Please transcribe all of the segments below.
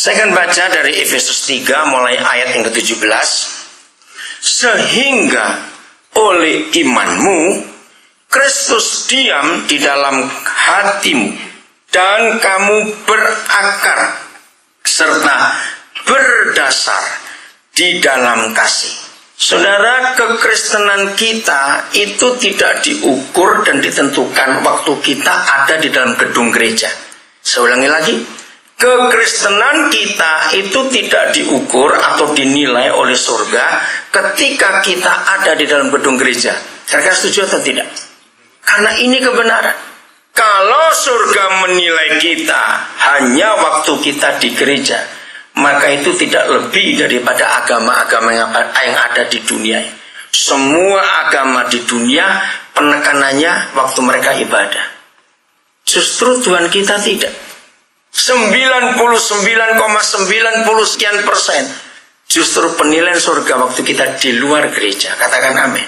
Saya akan baca dari Efesus 3 mulai ayat yang ke-17. Sehingga oleh imanmu Kristus diam di dalam hatimu dan kamu berakar serta berdasar di dalam kasih. Saudara, kekristenan kita itu tidak diukur dan ditentukan waktu kita ada di dalam gedung gereja. Saya ulangi lagi, kekristenan kita itu tidak diukur atau dinilai oleh surga ketika kita ada di dalam gedung gereja. Kira-kira setuju atau tidak? Karena ini kebenaran. Kalau surga menilai kita hanya waktu kita di gereja, maka itu tidak lebih daripada agama-agama yang ada di dunia. Semua agama di dunia penekanannya waktu mereka ibadah. Justru Tuhan kita tidak. 99,90 sekian persen justru penilaian surga waktu kita di luar gereja. Katakan amin.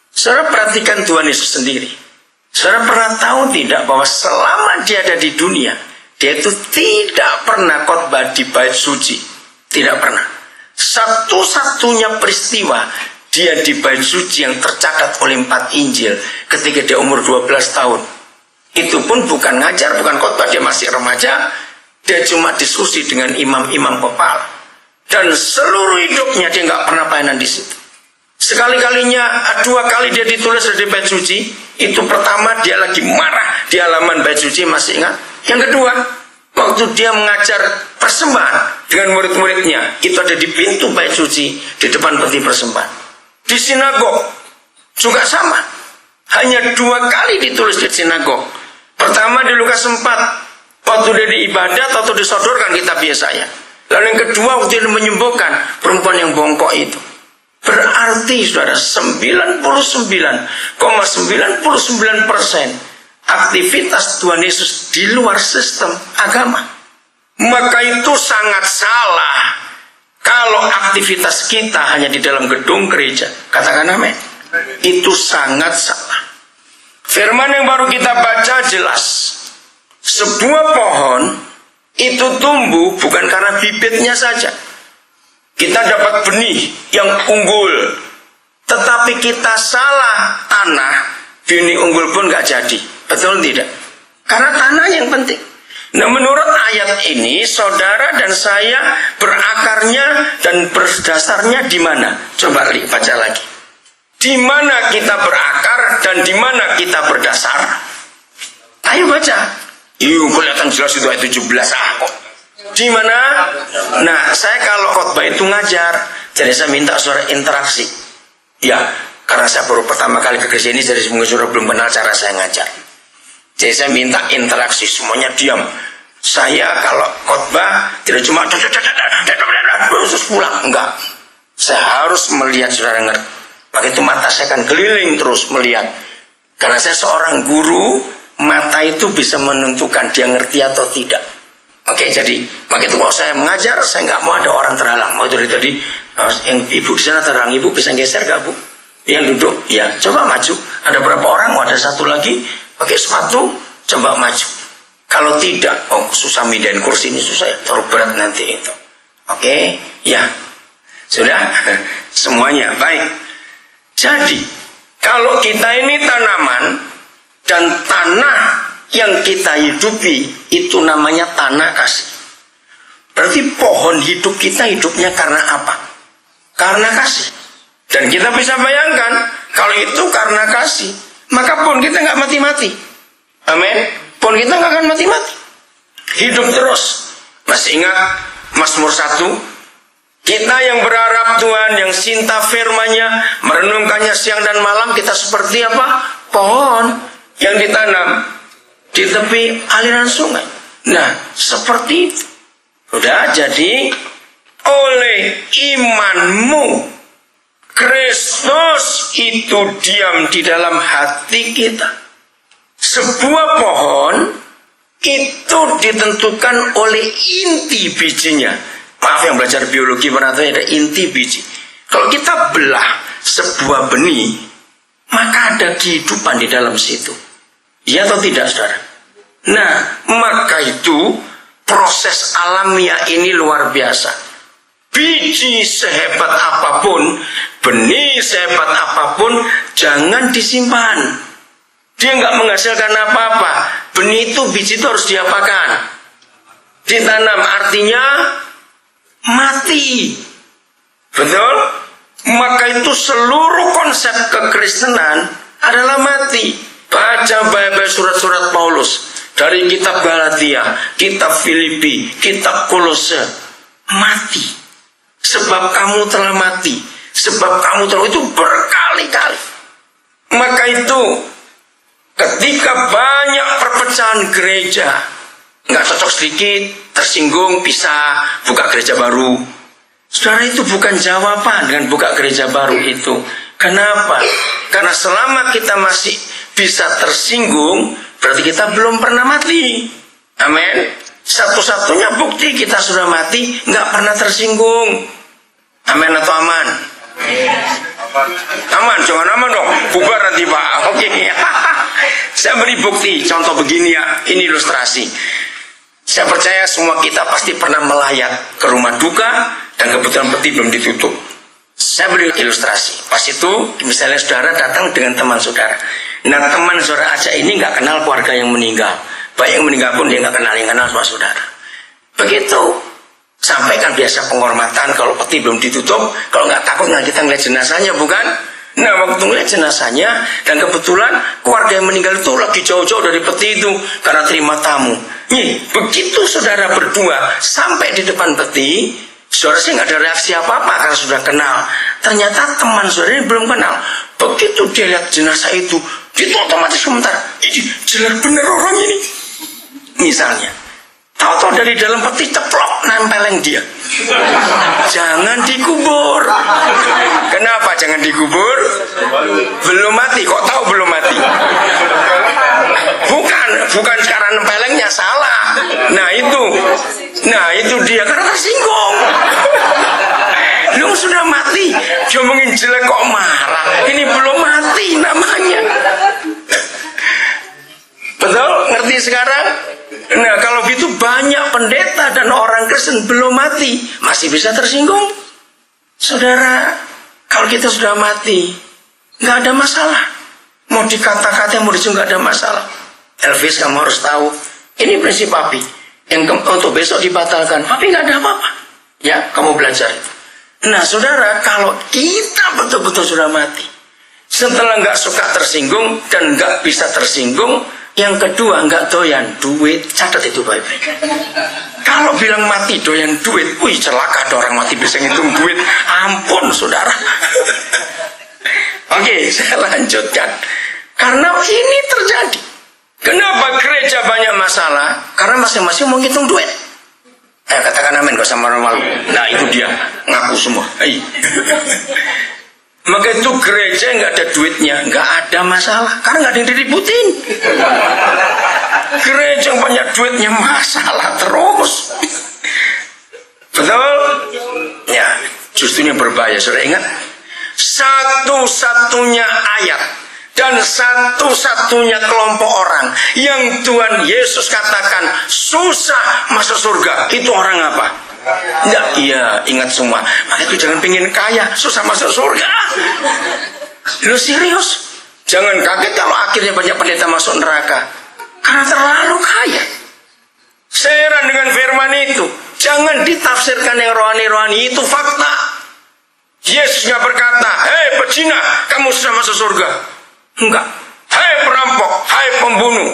Saudara perhatikan Tuhan Yesus sendiri. Saudara pernah tahu tidak bahwa selama dia ada di dunia, dia itu tidak pernah khotbah di bait suci. Tidak pernah. Satu-satunya peristiwa dia di bait suci yang tercatat oleh 4 Injil ketika dia umur 12 tahun. Itu pun bukan ngajar, bukan khotbah, dia masih remaja. Dia cuma diskusi dengan imam-imam kepala. Dan seluruh hidupnya dia nggak pernah pelayanan di situ. Sekali-kalinya, 2 kali dia ditulis di bait suci. Itu pertama dia lagi marah di halaman bait suci, masih ingat? Yang kedua, waktu dia mengajar persembahan dengan murid-muridnya, itu ada di pintu bait suci, di depan peti persembahan. Di sinagog juga sama. Hanya 2 kali ditulis di sinagog. Pertama di Lukas 4, waktu dia diibadat atau disodorkan kitab Yesaya. Lalu yang kedua waktu dia menyembuhkan perempuan yang bongkok itu. Berarti saudara, 99,99% aktivitas Tuhan Yesus di luar sistem agama. Maka itu sangat salah kalau aktivitas kita hanya di dalam gedung gereja. Katakan amin. Itu sangat salah. Firman yang baru kita baca jelas. Sebuah pohon itu tumbuh bukan karena bibitnya saja. Kita dapat benih yang unggul, tetapi kita salah tanah, benih unggul pun gak jadi. Betul tidak? Karena tanah yang penting. Nah, menurut ayat ini, saudara dan saya berakarnya dan berdasarnya di mana? Coba baca lagi. Di mana kita berakar dan di mana kita berdasar? Ayo baca. Yuk, kelihatan jelas itu ayat 17 kok. Di mana? Nah, saya kalau khotbah itu ngajar, jadi saya minta saudara interaksi. Ya, karena saya baru pertama kali ke gereja ini, jadi mungkin saudara belum kenal cara saya ngajar. Jadi saya minta interaksi, semuanya diam. Saya kalau khotbah tidak cuma terus pulang, enggak. Saya harus melihat saudara ngerti. Begitu mata saya akan keliling terus melihat. Karena saya seorang guru, mata itu bisa menentukan dia ngerti atau tidak. Oke, jadi begitu kalau saya mengajar, saya nggak mau ada orang terhalang. Mau dari tadi yang ibu di sana terhalang, ibu bisa geser nggak bu? Yang duduk, ya coba maju. Ada berapa orang? Oh, ada satu lagi pakai sepatu, coba maju. Kalau tidak, oh susah mindahin kursi ini, susah ya, terlalu berat nanti itu. Oke, ya sudah semuanya baik. Jadi kalau kita ini tanaman dan tanah yang kita hidupi itu namanya tanah kasih. Berarti pohon hidup kita hidupnya karena apa? Karena kasih. Dan kita bisa bayangkan kalau itu karena kasih, maka pohon kita nggak mati-mati. Amin. Pohon kita nggak akan mati-mati. Hidup terus. Masih ingat Mazmur 1? Kita yang berharap Tuhan, yang cinta firman-Nya, merenungkannya siang dan malam, kita seperti apa? Pohon yang ditanam di tepi aliran sungai. Nah, seperti itu. Udah, jadi oleh imanmu Kristus itu diam di dalam hati kita. Sebuah pohon itu ditentukan oleh inti bijinya. Maaf yang belajar biologi pernah tahu ada inti biji. Kalau kita belah sebuah benih, maka ada kehidupan di dalam situ. Iya atau tidak, saudara? Nah, maka itu proses alamiah ini luar biasa. Biji sehebat apapun, benih sehebat apapun, jangan disimpan. Dia nggak menghasilkan apa-apa. Benih itu, biji itu harus diapakan? Ditanam, artinya mati. Betul? Maka itu seluruh konsep kekristenan adalah mati. Baca Bible, surat-surat Paulus, dari kitab Galatia, kitab Filipi, kitab Kolose, mati. Sebab kamu telah mati. Sebab kamu telah, itu berkali-kali. Maka itu ketika banyak perpecahan gereja, nggak cocok sedikit, tersinggung, pisah, buka gereja baru. Saudara, itu bukan jawaban dengan buka gereja baru itu. Kenapa? Karena selama kita masih bisa tersinggung, berarti kita belum pernah mati. Amin. Satu-satunya bukti kita sudah mati, nggak pernah tersinggung. Amin atau aman? Aman, jangan aman dong. Bubar nanti Pak. Oke. Saya beri bukti, contoh begini ya. Ini ilustrasi. Saya percaya semua kita pasti pernah melayat ke rumah duka dan kebetulan peti belum ditutup. Saya beri ilustrasi. Pas itu misalnya saudara datang dengan teman saudara. Nah, teman saudara aja ini nggak kenal keluarga yang meninggal. Baik yang meninggal pun dia nggak kenal, yang kenal sama saudara. Begitu. Sampaikan biasa penghormatan kalau peti belum ditutup. Kalau nggak takut nggak kita ngeliat jenazahnya, bukan? Nah, waktu ngeliat jenazahnya dan kebetulan keluarga yang meninggal itu lagi jauh-jauh dari peti itu karena terima tamu. Nih, begitu saudara berdua sampai di depan peti, saudara sih nggak ada reaksi apa-apa karena sudah kenal. Ternyata teman saudara ini belum kenal. Begitu dia lihat jenazah itu otomatis komentar, "Ih, jelek bener orang ini." Misalnya, tahu-tahu dari dalam peti ceplok nempeleng dia. Jangan dikubur. Kenapa jangan dikubur? Belum mati. Kok tahu belum mati? Bukan karena nempelengnya salah. Nah itu dia karena tersinggung. Lu sudah mati, diomongin jelek kok marah. Ini belum mati namanya. Betul? Ngerti sekarang? Nah, kalau gitu banyak pendeta dan orang Kristen belum mati, masih bisa tersinggung. Saudara, kalau kita sudah mati, nggak ada masalah. Mau dikata-kata, mau disinggung, nggak ada masalah. Elvis, kamu harus tahu, ini prinsip papi. Yang untuk besok dibatalkan, papi nggak ada apa-apa. Ya, kamu belajar itu. Nah, saudara, kalau kita betul-betul sudah mati, setelah nggak suka tersinggung dan nggak bisa tersinggung, yang kedua nggak doyan duit, catat itu baik-baik. Kalau bilang mati doyan duit, wih celaka ada orang mati bisa ngitung duit. Ampun saudara. Oke, saya lanjutkan. Karena ini terjadi. Kenapa gereja banyak masalah? Karena masing-masing mau ngitung duit. Katakan amin, gak usah malu-malu. Nah itu dia, ngaku semua. Maka itu gereja nggak ada duitnya, nggak ada masalah, karena nggak ada yang diributin. Gereja yang banyak duitnya masalah terus. Betul? Ya, justru ini berbahaya. Saudara ingat, satu-satunya ayat dan satu-satunya kelompok orang yang Tuhan Yesus katakan susah masuk surga, itu orang apa? Enggak, iya, ingat semua. Maka itu jangan pengen kaya, susah masuk surga. Lu serius? Jangan kaget kalau akhirnya banyak pendeta masuk neraka karena terlalu kaya. Saya heran dengan firman itu. Jangan ditafsirkan yang rohani-rohani, itu fakta. Yesus nggak berkata, "Hei pezina, kamu sudah masuk surga." Enggak. "Hei perampok, hei pembunuh."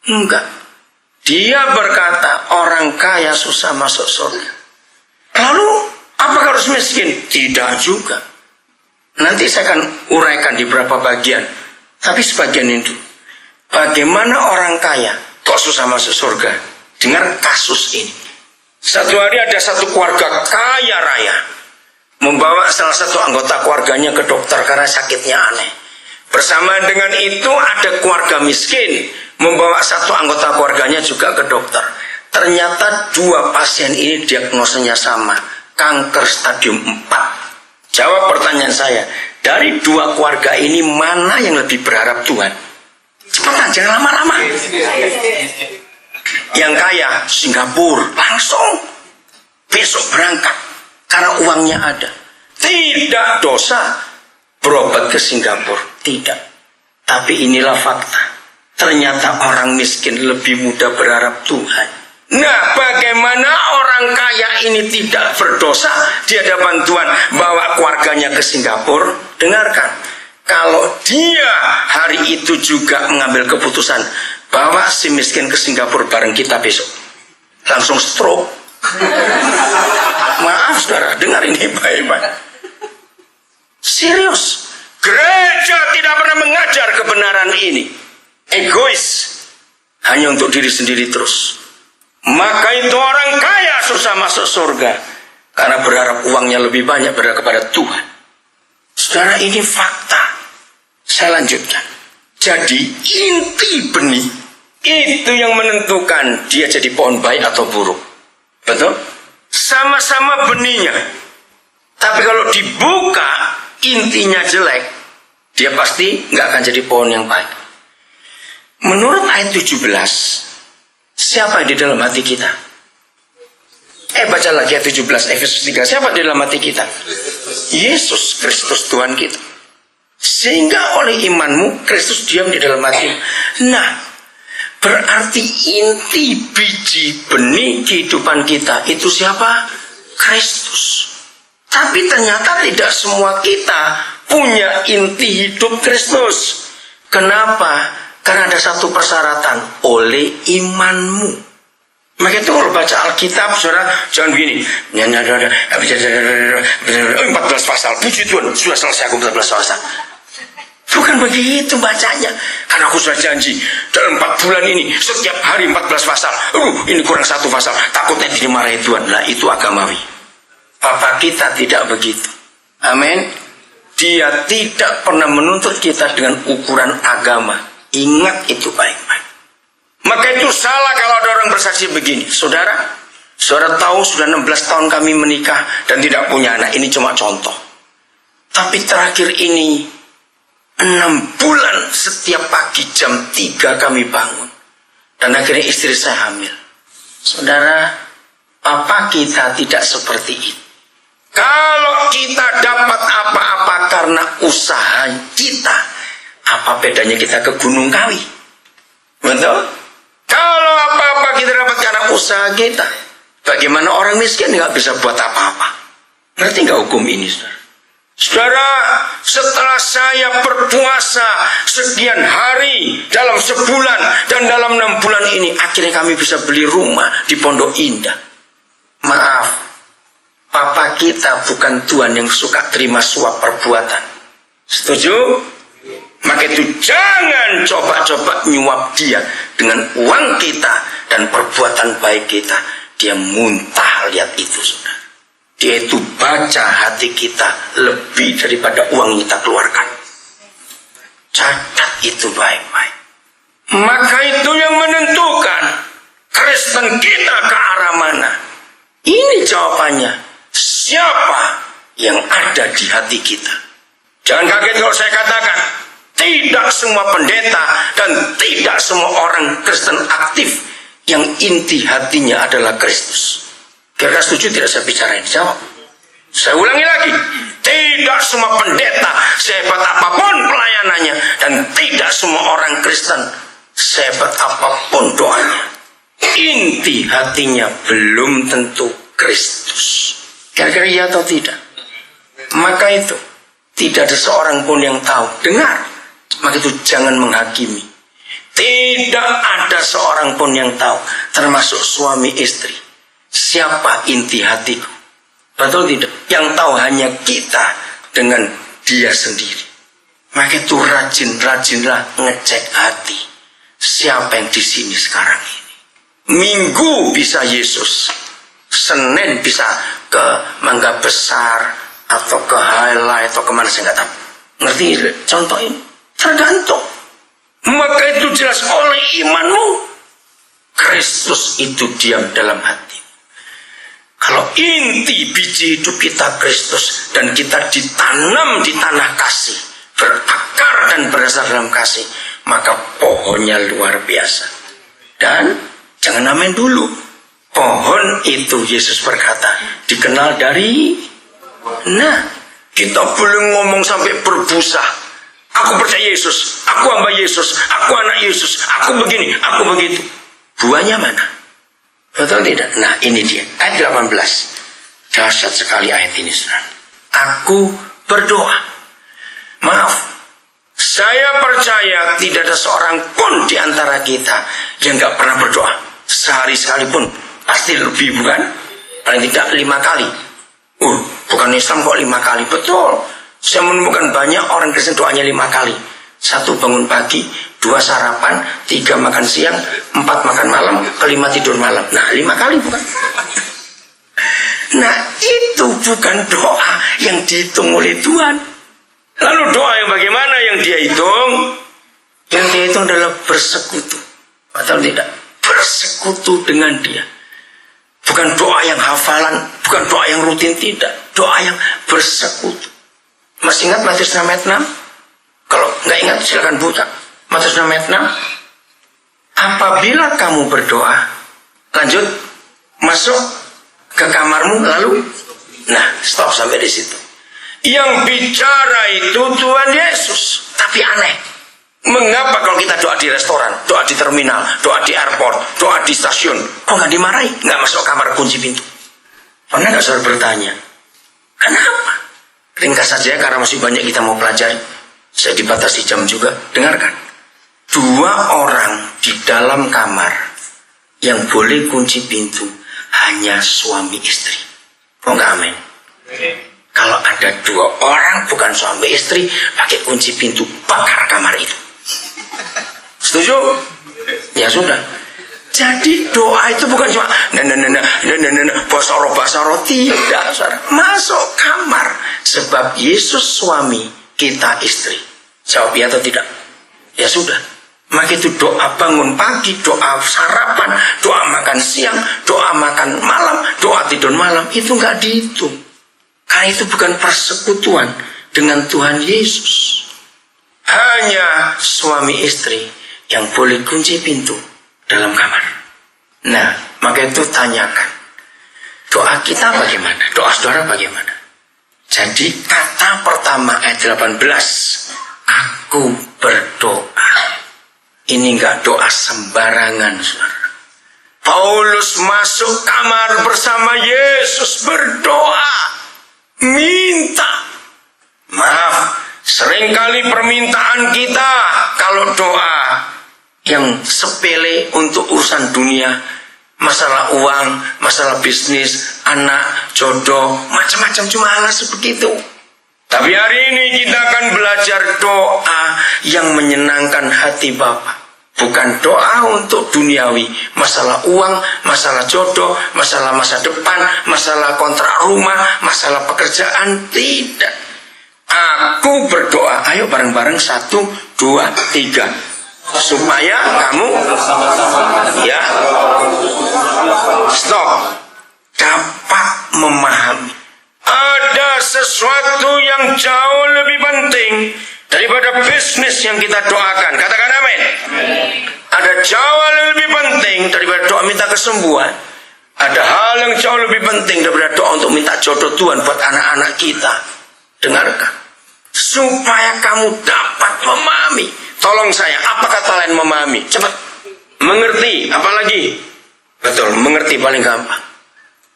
Enggak. Dia berkata orang kaya susah masuk surga. Lalu apakah harus miskin? Tidak juga. Nanti saya akan uraikan di beberapa bagian. Tapi sebagian itu. Bagaimana orang kaya kok susah masuk surga? Dengar kasus ini. Satu hari ada satu keluarga kaya raya membawa salah satu anggota keluarganya ke dokter karena sakitnya aneh. Bersamaan dengan itu ada keluarga miskin membawa satu anggota keluarganya juga ke dokter. Ternyata dua pasien ini diagnosanya sama, kanker stadium 4. Jawab pertanyaan saya, dari dua keluarga ini mana yang lebih berharap Tuhan? Cepetan, jangan lama-lama. Yang kaya Singapura langsung besok berangkat karena uangnya ada. Tidak dosa berobat ke Singapura, tidak. Tapi inilah fakta. Ternyata orang miskin lebih mudah berharap Tuhan. Nah, bagaimana orang kaya ini tidak berdosa di hadapan Tuhan, bawa keluarganya ke Singapura? Dengarkan, kalau dia hari itu juga mengambil keputusan bawa si miskin ke Singapura bareng kita besok, langsung stroke. Maaf saudara, dengar ini baik-baik. Serius, gereja tidak pernah mengajar kebenaran ini. Egois, hanya untuk diri sendiri terus. Maka itu orang kaya susah masuk surga karena berharap uangnya lebih banyak berharap kepada Tuhan. Saudara, ini fakta. Saya lanjutkan. Jadi inti benih itu yang menentukan dia jadi pohon baik atau buruk. Betul? Sama-sama benihnya. Tapi kalau dibuka intinya jelek, dia pasti nggak akan jadi pohon yang baik. Menurut ayat 17, siapa yang di dalam hati kita? Baca lagi ayat 17 Efesus 3. Siapa di dalam hati kita? Yesus Kristus Tuhan kita. Sehingga oleh imanmu Kristus diam di dalam hati. Nah, berarti inti biji benih kehidupan kita itu siapa? Kristus. Tapi ternyata tidak semua kita punya inti hidup Kristus. Kenapa? Karena ada satu persyaratan, oleh imanmu. Maka itu kalau baca Alkitab, saudara, jangan begini. 14 pasal, puji Tuhan, sudah selesai aku 14 pasal. Bukan begitu bacanya. Karena aku sudah janji, dalam 4 bulan ini, setiap hari 14 pasal. Ini kurang 1 pasal, takutnya dimarahi Tuhan. Nah, itu agamawi. Papa kita tidak begitu. Amin. Dia tidak pernah menuntut kita dengan ukuran agama. Ingat itu baik-baik. Maka itu salah kalau ada orang bersaksi begini. Saudara tahu sudah 16 tahun kami menikah dan tidak punya anak. Ini cuma contoh. Tapi terakhir ini 6 bulan setiap pagi jam 3 kami bangun. Dan akhirnya istri saya hamil. Saudara, papa kita tidak seperti itu. Kalau kita dapat apa-apa karena usaha kita, apa bedanya kita ke Gunung Kawi? Betul? Kalau apa-apa kita dapat karena usaha kita, bagaimana orang miskin nggak bisa buat apa-apa? Ngerti nggak hukum ini, saudara? Saudara, setelah saya berpuasa sekian hari dalam sebulan dan dalam 6 bulan ini, akhirnya kami bisa beli rumah di Pondok Indah. Maaf, papa kita bukan Tuhan yang suka terima suap perbuatan. Setuju? Maka itu jangan coba-coba nyuap dia dengan uang kita dan perbuatan baik kita. Dia muntah lihat itu, saudara. Dia itu baca hati kita lebih daripada uang yang kita keluarkan. Catat itu baik-baik. Maka itu yang menentukan Kristen kita ke arah mana. Ini jawabannya. Siapa yang ada di hati kita? Jangan kaget kalau saya katakan, tidak semua pendeta dan tidak semua orang Kristen aktif yang inti hatinya adalah Kristus. Kira-kira setuju tidak saya bicara ini? Jawab. Saya ulangi lagi. Tidak semua pendeta sehebat apapun pelayanannya dan tidak semua orang Kristen sehebat apapun doanya, inti hatinya belum tentu Kristus. Kira-kira iya atau tidak? Maka itu tidak ada seorang pun yang tahu. Dengar. Maka itu jangan menghakimi. Tidak ada seorang pun yang tahu, termasuk suami istri, siapa inti hatiku. Betul tidak? Yang tahu hanya kita dengan dia sendiri. Maka itu rajin-rajinlah ngecek hati. Siapa yang di sini sekarang ini? Minggu bisa Yesus, Senin bisa ke Mangga Besar atau ke Highlight atau kemana saya nggak tahu. Ngerti contoh ini? Tergantung. Maka itu jelas oleh imanmu Kristus itu diam dalam hati. Kalau inti biji hidup kita Kristus dan kita ditanam di tanah kasih, berakar dan berasal dalam kasih, maka pohonnya luar biasa. Dan Jangan amin dulu. Pohon itu, Yesus berkata, dikenal dari... Nah, kita boleh ngomong sampai berbusa. Aku percaya Yesus, aku hamba Yesus, aku anak Yesus, aku begini, aku begitu. Buahnya mana? Betul tidak? Nah, ini dia. Ayat 18. Dahsyat sekali ayat ini, saudara. Aku berdoa. Maaf, saya percaya tidak ada seorang pun di antara kita yang gak pernah berdoa. Sehari sekalipun, pasti lebih, bukan? Paling tidak 5 kali. Bukan Islam kok 5 kali. Betul. Saya menemukan banyak orang Kristen doanya 5 kali. 1 bangun pagi, 2 sarapan, 3 makan siang, 4 makan malam, kelima tidur malam. Nah, 5 kali bukan? Nah, itu bukan doa yang dihitung oleh Tuhan. Lalu doa yang bagaimana yang dia hitung? Yang dia hitung adalah bersekutu. Atau tidak? Bersekutu dengan dia. Bukan doa yang hafalan, bukan doa yang rutin, tidak. Doa yang bersekutu. Masih ingat Matius 6 ayat 6? Kalau nggak ingat silakan buka. Matius 6 ayat 6. Apabila kamu berdoa, lanjut, masuk ke kamarmu, lalu, nah, stop sampai di situ. Yang bicara itu Tuhan Yesus. Tapi aneh. Mengapa kalau kita doa di restoran, doa di terminal, doa di airport, doa di stasiun, kok nggak dimarahi? Nggak masuk kamar, kunci pintu. Pernah nggak saudara bertanya? Kenapa? Ringkas saja karena masih banyak kita mau pelajari. Saya dibatasi jam juga. Dengarkan. 2 orang di dalam kamar yang boleh kunci pintu hanya suami istri. Oh nggak amin? Kalau ada 2 orang bukan suami istri pakai kunci pintu, bakar kamar itu. Setuju? Ya sudah. Jadi doa itu bukan cuma basaro tidak, saudara. Masuk kamar sebab Yesus suami, kita istri. Jawab ya atau tidak? Ya sudah. Maka itu doa bangun pagi, doa sarapan, doa makan siang, doa makan malam, doa tidur malam, itu nggak dihitung. Karena itu bukan persekutuan dengan Tuhan Yesus. Hanya suami istri yang boleh kunci pintu dalam kamar. Nah, maka itu tanyakan. Doa kita bagaimana? Doa saudara bagaimana? Jadi kata pertama ayat 18. Aku berdoa. Ini enggak doa sembarangan, saudara. Paulus masuk kamar bersama Yesus berdoa. Minta. Maaf, seringkali permintaan kita kalau doa yang sepele untuk urusan dunia, masalah uang, masalah bisnis, anak, jodoh, macam-macam cuma alas begitu. Tapi hari ini kita akan belajar doa yang menyenangkan hati Bapa. Bukan doa untuk duniawi, masalah uang, masalah jodoh, masalah masa depan, masalah kontrak rumah, masalah pekerjaan, tidak. Aku berdoa, ayo bareng-bareng 1, 2, 3. Supaya kamu ya stop dapat memahami ada sesuatu yang jauh lebih penting daripada bisnis yang kita doakan. Katakan amin. Ada jauh lebih penting daripada doa minta kesembuhan. Ada hal yang jauh lebih penting daripada doa untuk minta jodoh Tuhan buat anak-anak kita. Dengarkan, supaya kamu dapat memahami. Tolong saya, apa kata lain memahami? Cepat. Mengerti, apalagi? Betul, mengerti paling gampang.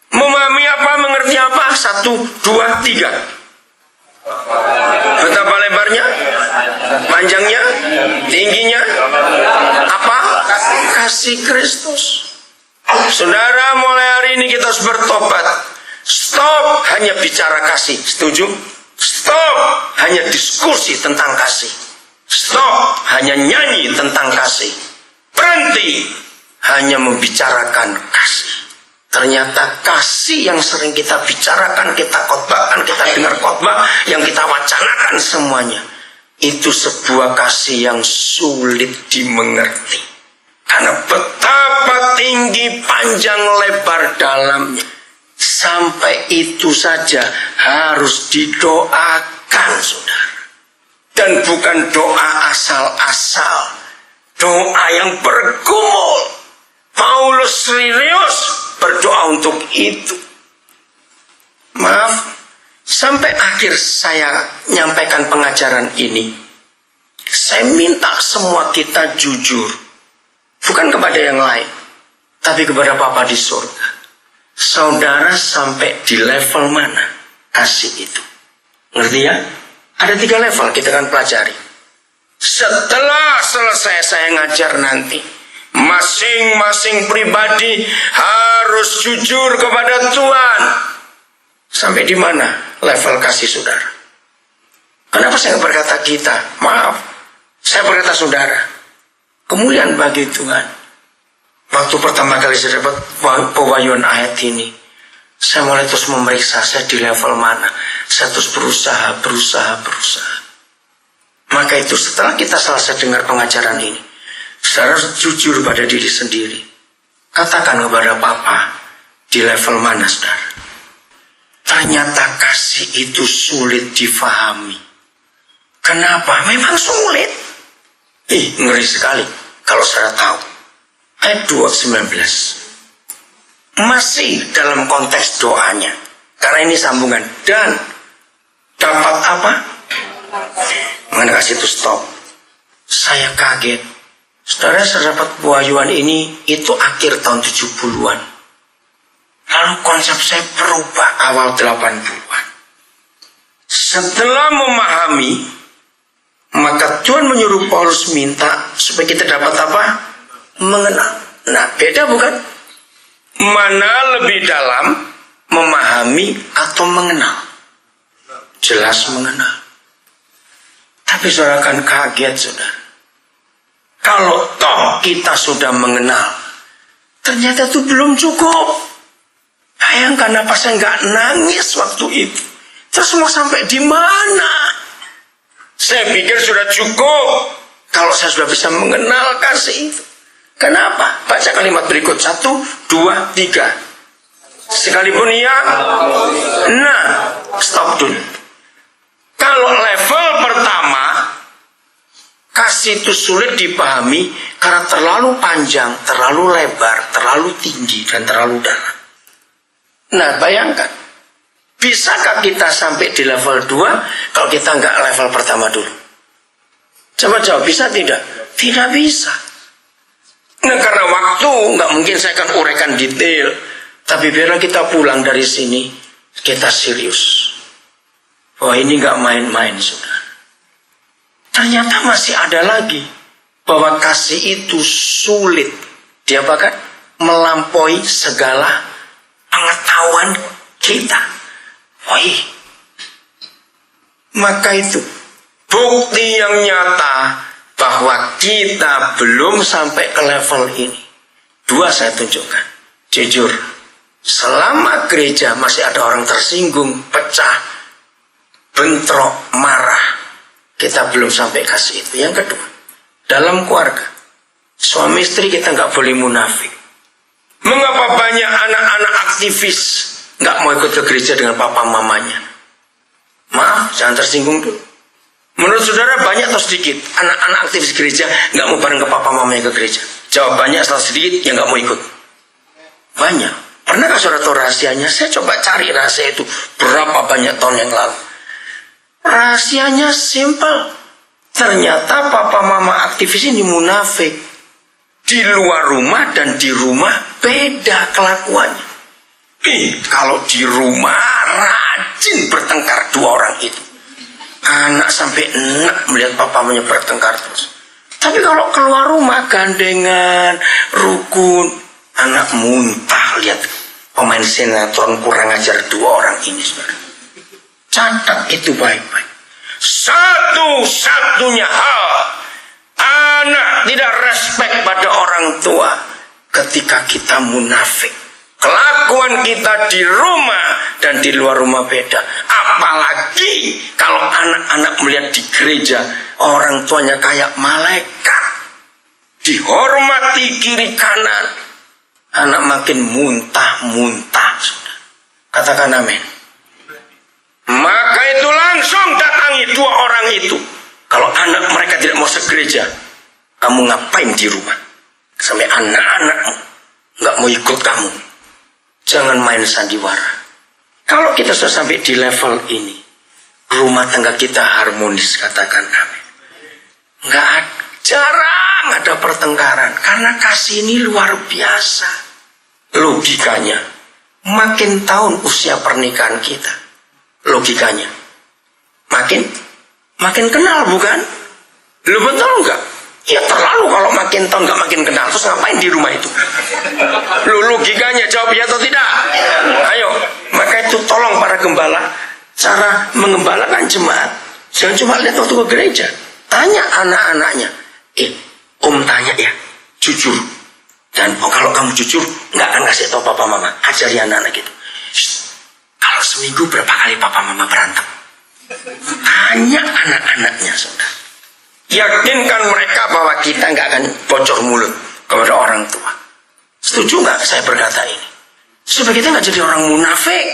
Memahami apa, mengerti apa? 1, 2, 3. Betapa lebarnya? Panjangnya? Tingginya? Apa? Kasih Kristus. Saudara, mulai hari ini kita harus bertobat. Stop hanya bicara kasih. Setuju? Stop hanya diskusi tentang kasih. Stop hanya nyanyi tentang kasih. Berhenti hanya membicarakan kasih. Ternyata kasih yang sering kita bicarakan, kita khotbahkan, kita dengar khotbah, yang kita wacanakan semuanya, itu sebuah kasih yang sulit dimengerti. Karena betapa tinggi, panjang, lebar dalamnya. Sampai itu saja harus didoakan, saudara. Dan bukan doa asal-asal. Doa yang bergumul. Paulus serius berdoa untuk itu. Maaf, sampai akhir saya nyampaikan pengajaran ini, saya minta semua kita jujur. Bukan kepada yang lain, tapi kepada Bapa di surga. Saudara sampai di level mana kasih itu? Ngerti ya? Ada 3 level kita akan pelajari. Setelah selesai saya ngajar nanti, masing-masing pribadi harus jujur kepada Tuhan. Sampai di mana level kasih saudara? Kenapa saya berkata kita? Maaf, saya berkata saudara. Kemuliaan bagi Tuhan. Waktu pertama kali saya dapat pewahyuan ayat ini, saya mulai terus memeriksa saya di level mana. Saya terus berusaha. Maka itu setelah kita selesai dengar pengajaran ini, saudara harus jujur pada diri sendiri. Katakan kepada Papa, di level mana saudara? Ternyata kasih itu sulit difahami. Kenapa? Memang sulit. Ngeri sekali kalau saudara tahu. Ayat 2:19. Masih dalam konteks doanya. Karena ini sambungan. Dan dapat apa? Mengenai kasih itu stop. Saya kaget. Saudara, saya dapat pewahyuan ini itu akhir tahun 70-an. Lalu konsep saya berubah awal 80-an. Setelah memahami, maka Tuhan menyuruh Paulus minta supaya kita dapat apa? Mengenal. Nah, beda bukan? Mana lebih dalam, memahami atau mengenal? Jelas mengenal. Tapi saudara akan kaget, saudara. Kalau toh kita sudah mengenal, ternyata itu belum cukup. Bayangkan apa saya nggak nangis waktu itu. Terus mau sampai di mana? Saya pikir sudah cukup kalau saya sudah bisa mengenal kasih itu. Kenapa? Baca kalimat berikut. 1, 2, 3. Sekalipun yang stop dulu. Kalau level pertama, kasih itu sulit dipahami karena terlalu panjang, terlalu lebar, terlalu tinggi, dan terlalu dalam. Nah, bayangkan, bisakah kita sampai di level 2 kalau kita nggak level pertama dulu? Coba jawab, bisa tidak? Tidak bisa. Nah, karena waktu nggak mungkin saya akan uraikan detail. Tapi biarlah kita pulang dari sini, kita serius. Wah, ini nggak main-main, saudara. Ternyata masih ada lagi bahwa kasih itu sulit diapakan? Melampaui segala pengetahuan kita. Maka itu bukti yang nyata bahwa kita belum sampai ke level ini. 2 saya tunjukkan. Jujur, selama gereja masih ada orang tersinggung, pecah, bentrok, marah, kita belum sampai kasih itu. Yang kedua, dalam keluarga, suami istri kita nggak boleh munafik. Mengapa banyak anak-anak aktivis nggak mau ikut ke gereja dengan papa mamanya? Maaf, jangan tersinggung dulu. Menurut saudara banyak atau sedikit anak-anak aktivis gereja nggak mau bareng ke papa mamanya ke gereja? Jawab banyak, salah sedikit yang nggak mau ikut. Banyak. Pernahkah saudara tahu rahasianya? Saya coba cari rahasia itu berapa banyak tahun yang lalu. Rahasianya simple. Ternyata papa mama aktivis ini munafik. Di luar rumah dan di rumah beda kelakuannya. Kalau di rumah rajin bertengkar 2 orang itu. Anak sampai enak melihat papanya bertengkar terus. Tapi kalau keluar rumah gandengan, rukun, anak muntah lihat pemain sinetron kurang ajar 2 orang ini, saudara. Catat itu baik-baik. Satu-satunya hal anak tidak respect pada orang tua ketika kita munafik. Kelakuan kita di rumah dan di luar rumah beda. Apalagi kalau anak-anak melihat di gereja orang tuanya kayak malaikat, dihormati kiri kanan, anak makin muntah-muntah. Katakan amin. Maka itu langsung datangi 2 orang itu. Kalau anak mereka tidak mau segereja, kamu ngapain di rumah? Sampai anak-anak nggak mau ikut kamu. Jangan main sandiwara. Kalau kita sudah sampai di level ini, rumah tangga kita harmonis, katakan amin. Jarang ada pertengkaran, karena kasih ini luar biasa. Logikanya, makin tahun usia pernikahan kita, logikanya makin kenal, bukan? Lu betul enggak? Ya terlalu kalau makin tahun nggak makin kenal, terus ngapain di rumah itu? Logikanya jawab ya atau tidak? Ayo, maka itu tolong para gembala, cara mengembalakan jemaat, jangan cuma lihat waktu ke gereja, tanya anak-anaknya. Om tanya ya, jujur. Dan kalau kamu jujur, nggak akan kasih tahu papa mama. Ajari anak-anak gitu. Kalau seminggu berapa kali papa mama berantem? Tanya anak-anaknya, saudara. Yakinkan mereka bahwa kita nggak akan bocor mulut kepada orang tua. Setuju nggak saya berkata ini? Supaya kita nggak jadi orang munafik.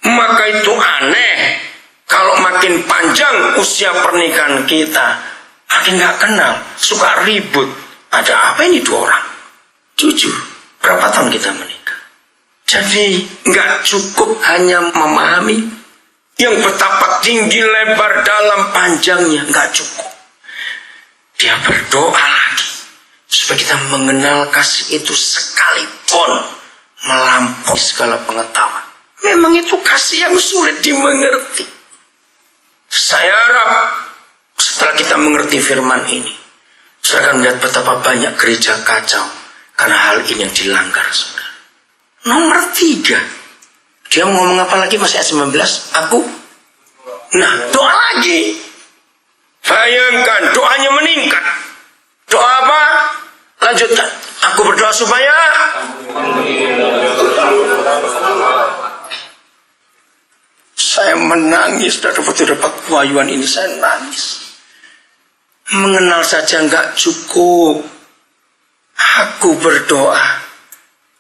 Maka itu aneh kalau makin panjang usia pernikahan kita, makin nggak kenal, suka ribut. Ada apa ini dua orang? Jujur, berapa tahun kita menikah? Jadi nggak cukup hanya memahami yang betapa tinggi, lebar, dalam, panjangnya, nggak cukup. Dia berdoa lagi supaya kita mengenal kasih itu sekalipun melampaui segala pengetahuan. Memang itu kasih yang sulit dimengerti. Saya harap setelah kita mengerti firman ini, saya akan melihat betapa banyak gereja kacau karena hal ini yang dilanggar, saudara. Nomor 3, dia ngomong apa lagi masih ayat 19? Aku. Nah, doa lagi. Bayangkan doanya meningkat. Doa apa? Lanjutkan. Aku berdoa supaya saya menangis dari dapat wayuan ini, saya nangis. Mengenal saja nggak cukup. Aku berdoa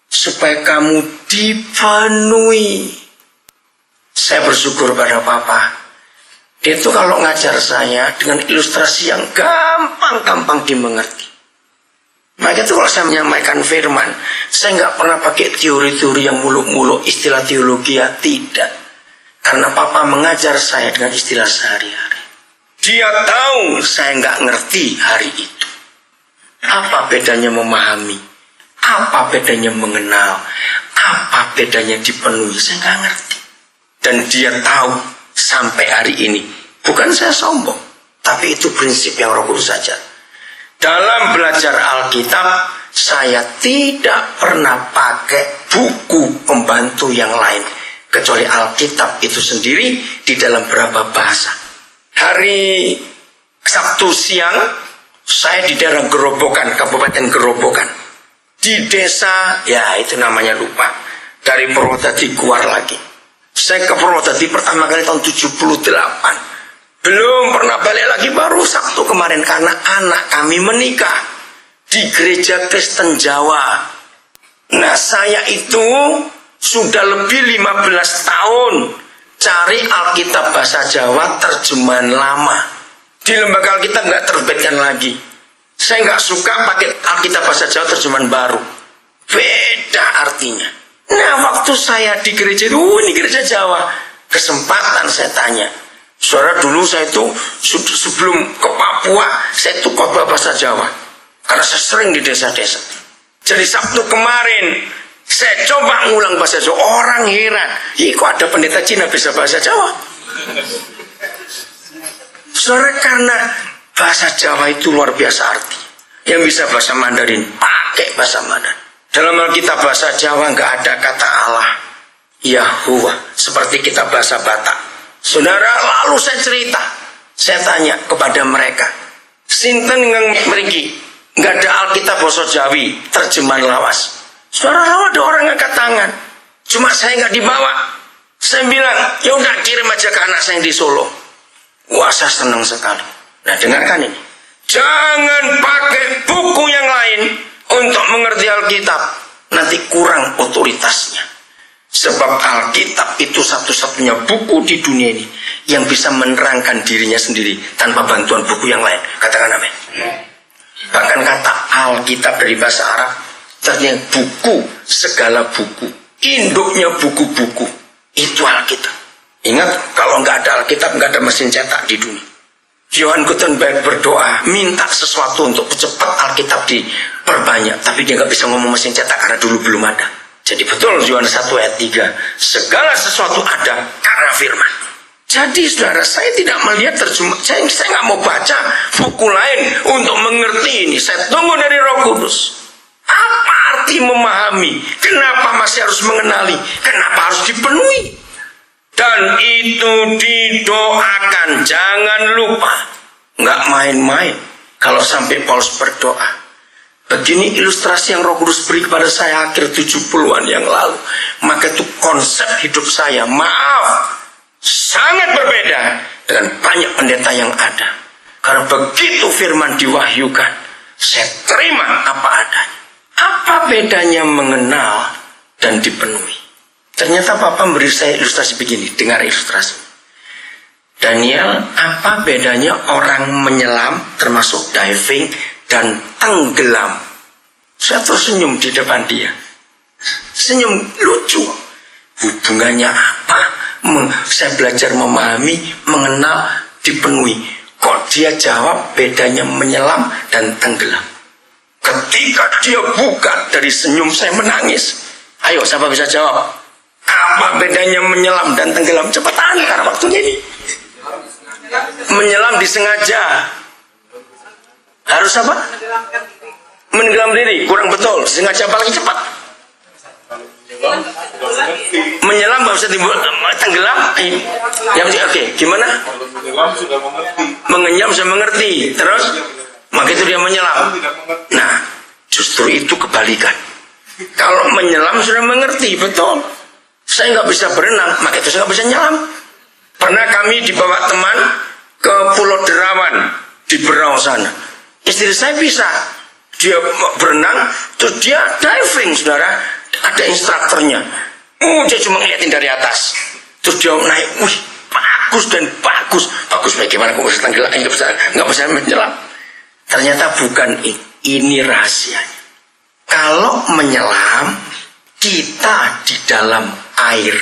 supaya kamu dipenuhi. Saya bersyukur pada Papa. Dia itu kalau ngajar saya dengan ilustrasi yang gampang dimengerti. Maka itu kalau saya menyampaikan firman, saya nggak pernah pakai teori-teori yang muluk-muluk, istilah teologi ya, tidak. Karena Papa mengajar saya dengan istilah sehari-hari. Dia tahu saya nggak ngerti hari itu. Apa bedanya memahami? Apa bedanya mengenal? Apa bedanya dipenuhi? Saya nggak ngerti. Dan dia tahu sampai hari ini. Bukan saya sombong, tapi itu prinsip yang Roh Kudus ajar. Dalam belajar Alkitab, saya tidak pernah pakai buku pembantu yang lain kecuali Alkitab itu sendiri di dalam berapa bahasa. Hari Sabtu siang, saya di daerah Gerobokan, Kabupaten Gerobokan. Di desa, ya itu namanya lupa. Dari Purwodadi keluar lagi. Saya ke Purwodadi pertama kali tahun 78. Belum pernah balik lagi, baru Sabtu kemarin. Karena anak kami menikah di gereja Kristen Jawa. Nah, saya itu sudah lebih 15 tahun cari Alkitab bahasa Jawa terjemahan lama. Di lembaga Alkitab nggak terbitkan lagi. Saya nggak suka pakai Alkitab bahasa Jawa terjemahan baru. Beda artinya. Nah, waktu saya di gereja itu, ini gereja Jawa. Kesempatan saya tanya. Saudara, dulu saya itu sebelum ke Papua, saya itu khotbah bahasa Jawa. Karena saya sering di desa-desa. Jadi Sabtu kemarin, saya coba ngulang bahasa Jawa. Orang heran. Kok ada pendeta Cina bisa bahasa Jawa? Saudara, karena bahasa Jawa itu luar biasa arti. Yang bisa bahasa Mandarin, pakai bahasa Mandarin. Dalam Alkitab bahasa Jawa nggak ada kata Allah, Yahuwah, seperti kita bahasa Batak. Saudara, lalu saya cerita, saya tanya kepada mereka, sinten yang meriki, nggak ada Alkitab bahasa Jawi, terjemahan lawas. Saudara, lalu ada orang angkat tangan, cuma saya nggak dibawa. Saya bilang, ya udah kirim aja ke anak saya yang di Solo. Wah, saya senang sekali. Nah, dengarkan ini. Jangan pakai buku yang lain untuk mengerti Alkitab. Nanti kurang otoritasnya. Sebab Alkitab itu satu-satunya buku di dunia ini yang bisa menerangkan dirinya sendiri tanpa bantuan buku yang lain. Katakan amin. Bahkan kata Alkitab dari bahasa Arab Ternyata buku, segala buku, induknya buku-buku, itu Alkitab. Ingat, kalau nggak ada Alkitab, nggak ada mesin cetak di dunia. Johann Gutenberg berdoa, minta sesuatu untuk cepat Alkitab diperbanyak. Tapi dia nggak bisa ngomong mesin cetak karena dulu belum ada. Jadi betul Yohanes 1 ayat 3, segala sesuatu ada karena firman. Jadi saudara, saya tidak melihat saya nggak mau baca buku lain untuk mengerti ini. Saya tunggu dari Roh Kudus. Apa arti memahami? Kenapa masih harus mengenali? Kenapa harus dipenuhi? Dan itu didoakan. Jangan lupa. Nggak main-main. Kalau sampai Paulus berdoa. Begini ilustrasi yang Roh Kudus beri kepada saya akhir 70-an yang lalu. Maka itu konsep hidup saya. Maaf. Sangat berbeda dengan banyak pendeta yang ada. Karena begitu firman diwahyukan. Saya terima apa adanya. Apa bedanya mengenal dan dipenuhi? Ternyata Papa memberi saya ilustrasi begini. Dengar ilustrasi. Daniel, apa bedanya orang menyelam termasuk diving dan tenggelam? Saya tersenyum di depan dia. Senyum lucu. Hubungannya apa? Saya belajar memahami, mengenal, dipenuhi. Kok dia jawab bedanya menyelam dan tenggelam? Ketika dia buka dari senyum, saya menangis. Ayo, siapa bisa jawab? Apa bedanya menyelam dan tenggelam? Cepetan, karena waktunya ini. Menyelam disengaja. Harus apa? Menenggelam diri. Kurang betul. Sengaja apalagi cepat. Menyelam nggak usah dibuat. Tenggelam. Ya, oke. Gimana? Mengenyam sudah mengerti. Terus? Maka itu dia menyelam. Nah, justru itu kebalikan. Kalau menyelam sudah mengerti, betul. Saya nggak bisa berenang, maka itu saya nggak bisa nyelam. Pernah kami dibawa teman ke Pulau Derawan di Berau sana. Istri saya bisa, dia berenang, terus dia diving, saudara. Ada instrukturnya. Dia cuma ngeliatin dari atas. Terus dia naik, wih, bagus dan bagus. Bagus bagaimana? Kok bisa tenggelam? Nggak bisa menyelam. Ternyata bukan ini rahasianya. Kalau menyelam, kita di dalam air.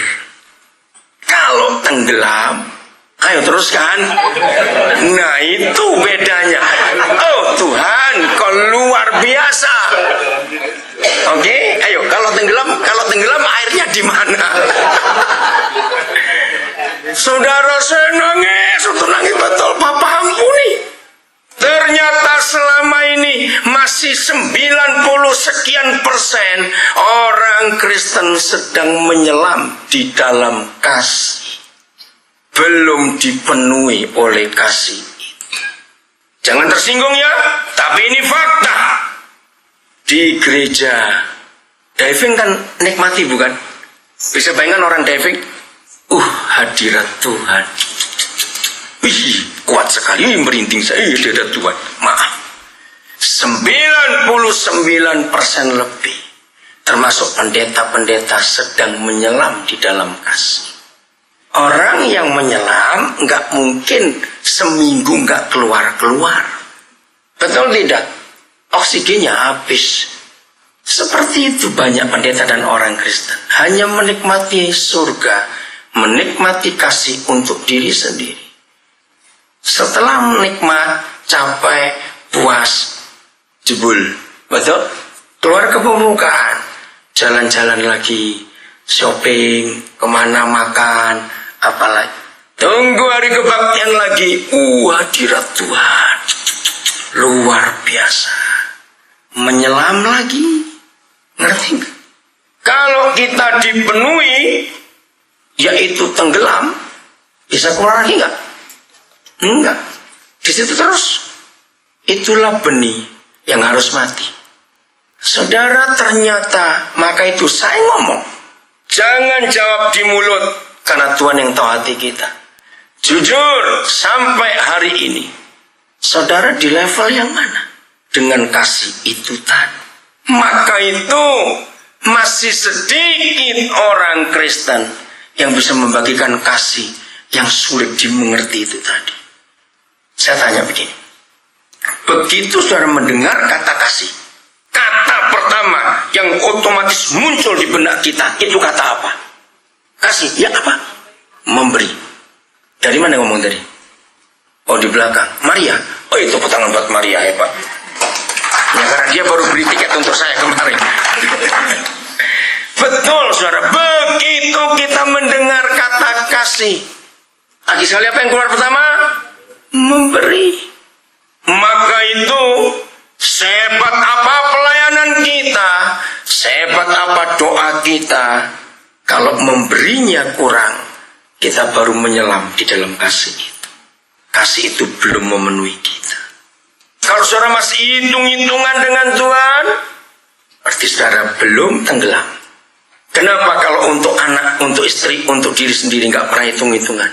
Kalau tenggelam, ayo teruskan. Nah, itu bedanya. Oh Tuhan, kau luar biasa. Oke, ayo kalau tenggelam airnya di mana? Saudara, saya nangis, betul. Papa ampuni. Ternyata selama ini masih 90% orang Kristen sedang menyelam di dalam kasih. Belum dipenuhi oleh kasih itu. Jangan tersinggung ya, tapi ini fakta. Di gereja, diving kan nikmati bukan? Bisa bayangkan orang diving? Hadirat Tuhan. Wih, kuat sekali, merinding saya di hadapan Tuhan. Maaf. 99% lebih, termasuk pendeta-pendeta sedang menyelam di dalam kasih. Orang yang menyelam nggak mungkin seminggu nggak keluar-keluar. Betul tidak? Oksigennya habis. Seperti itu banyak pendeta dan orang Kristen. Hanya menikmati surga, menikmati kasih untuk diri sendiri. Setelah menikmat, capai, puas, jebul. Betul? Keluar ke permukaan. Jalan-jalan lagi, shopping, kemana makan, apalagi. Tunggu hari kebaktian lagi. Hadirat Tuhan. Luar biasa. Menyelam lagi. Ngerti nggak? Kalau kita dipenuhi, yaitu tenggelam, bisa keluar lagi nggak? Enggak. Di situ terus. Itulah benih yang harus mati. Saudara, ternyata maka itu saya ngomong. Jangan jawab di mulut, karena Tuhan yang tahu hati kita. Jujur, sampai hari ini, saudara di level yang mana? Dengan kasih itu tadi. Maka itu masih sedikit orang Kristen yang bisa membagikan kasih yang sulit dimengerti itu tadi. Saya tanya begini. Begitu saudara mendengar kata kasih, kata pertama yang otomatis muncul di benak kita itu kata apa? Kasih. Ya apa? Memberi. Dari mana ngomong tadi? Oh, di belakang. Maria. Oh, itu tangan buat Maria, hebat. Ya, karena dia baru beli tiket untuk saya kemarin. Betul, saudara. Begitu kita mendengar kata kasih, lagi sekali apa yang keluar pertama? Memberi. Maka itu sehebat apa pelayanan kita, sehebat apa doa kita, kalau memberinya kurang, kita baru menyelam di dalam kasih itu. Kasih itu belum memenuhi kita. Kalau saudara masih hitung-hitungan dengan Tuhan, berarti saudara belum tenggelam. Kenapa? Kalau untuk anak, untuk istri, untuk diri sendiri nggak pernah hitung-hitungan.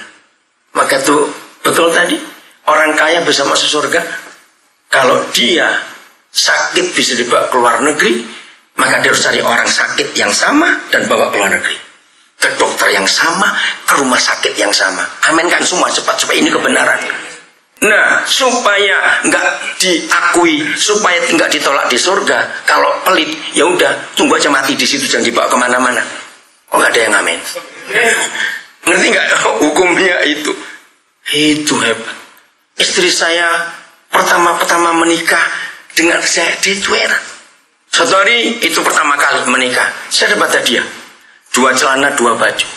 Maka itu betul tadi, orang kaya bisa masuk surga. Kalau dia sakit bisa dibawa ke luar negeri, maka dia harus cari orang sakit yang sama dan bawa ke luar negeri. Ke dokter yang sama, ke rumah sakit yang sama. Amin kan semua cepat supaya ini kebenaran. Nah, supaya nggak diakui, supaya nggak ditolak di surga, kalau pelit, ya udah tunggu aja mati di situ, jangan dibawa kemana-mana. Oh, nggak ada yang amin. Ngerti nggak hukumnya itu? Itu hebat. Istri saya pertama menikah dengan saya di Twitter. Suatu hari itu pertama kali menikah, saya dapat hadiah 2 celana 2 baju.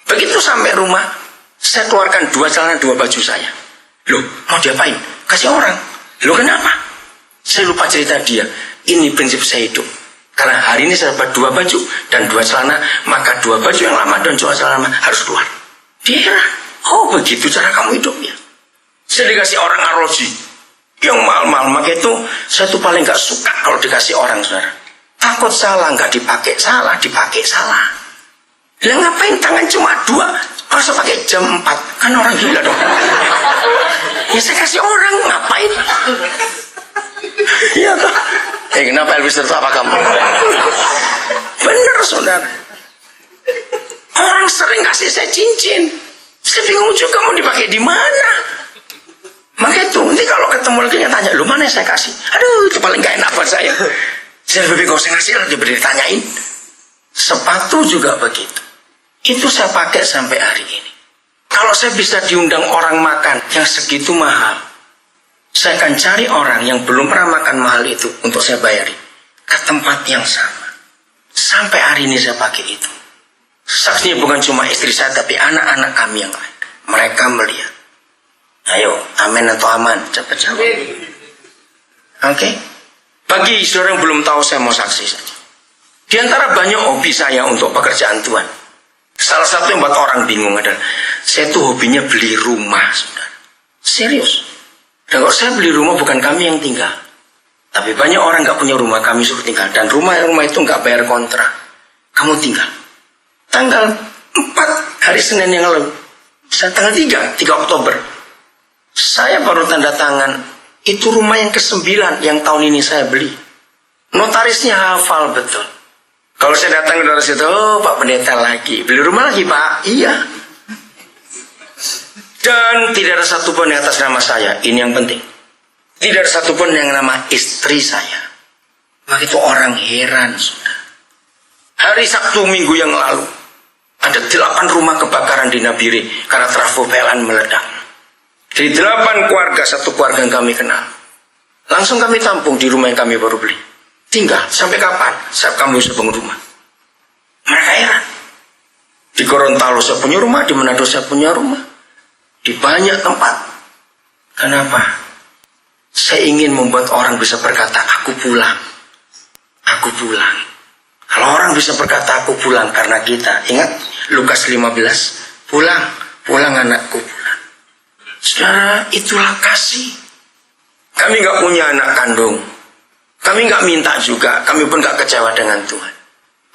Begitu sampai rumah, saya keluarkan 2 celana 2 baju saya. Loh, mau diapain? Kasih orang. Loh, kenapa? Saya lupa cerita dia. Ini prinsip saya hidup. Karena hari ini saya dapat 2 baju dan 2 celana, maka 2 baju yang lama dan 2 celana lama harus keluar. Dia heran. Oh, begitu cara kamu hidup ya. Saya dikasih orang arloji yang mahal-mahal. Maka itu saya tuh paling gak suka kalau dikasih orang, saudara. Takut salah, gak dipakai salah, dipakai salah. Lah ngapain tangan cuma 2? Harus pakai jam 4. Kan orang gila dong. Ya saya kasih orang, ngapain? Iya toh. Kenapa Elvis tertawa kamu? Bener, saudara. Orang sering kasih saya cincin. Saya bingung juga mau dipakai di mana. Maka itu, nanti kalau ketemu lagi yang tanya, lu mana saya kasih? Aduh, itu paling gak enak buat saya. Saya lebih gak usah ngasih, diberi ditanyain. Sepatu juga begitu. Itu saya pakai sampai hari ini. Kalau saya bisa diundang orang makan yang segitu mahal, saya akan cari orang yang belum pernah makan mahal itu untuk saya bayari ke tempat yang sama. Sampai hari ini saya pakai itu. Saksinya bukan cuma istri saya, tapi anak-anak kami yang lain. Mereka melihat. Ayo, amin atau aman? Cepat jawab. Oke? Bagi saudara yang belum tahu, saya mau saksi saja. Di antara banyak hobi saya untuk pekerjaan Tuhan, salah satu yang buat orang bingung adalah saya tuh hobinya beli rumah, saudara. Serius. Dan kalau saya beli rumah bukan kami yang tinggal, tapi banyak orang nggak punya rumah, kami suruh tinggal. Dan rumah itu nggak bayar kontrak, kamu tinggal. Tanggal 4 hari Senin yang lalu, tanggal 3 Oktober, saya baru tanda tangan. Itu rumah yang ke-9 yang tahun ini saya beli. Notarisnya hafal betul. Kalau saya datang ke notaris itu, oh Pak Pendeta lagi, beli rumah lagi Pak? Iya. Dan tidak ada satupun yang atas nama saya. Ini yang penting. Tidak ada satupun yang nama istri saya. Begitu orang heran, sudah. Hari Sabtu minggu yang lalu, ada 8 rumah kebakaran di Nabire karena trafo PLN meledak. Dari 8 keluarga, 1 keluarga yang kami kenal. Langsung kami tampung di rumah yang kami baru beli. Tinggal, sampai kapan? Saat kamu bisa bangun rumah. Mereka heran. Di Gorontalo saya punya rumah, di Manado saya punya rumah. Di banyak tempat. Kenapa? Saya ingin membuat orang bisa berkata, aku pulang. Aku pulang. Kalau orang bisa berkata, aku pulang karena kita. Ingat, Lukas 15. Pulang, pulang anakku pulang. Saudara, itulah kasih. Kami gak punya anak kandung. Kami gak minta juga. Kami pun gak kecewa dengan Tuhan.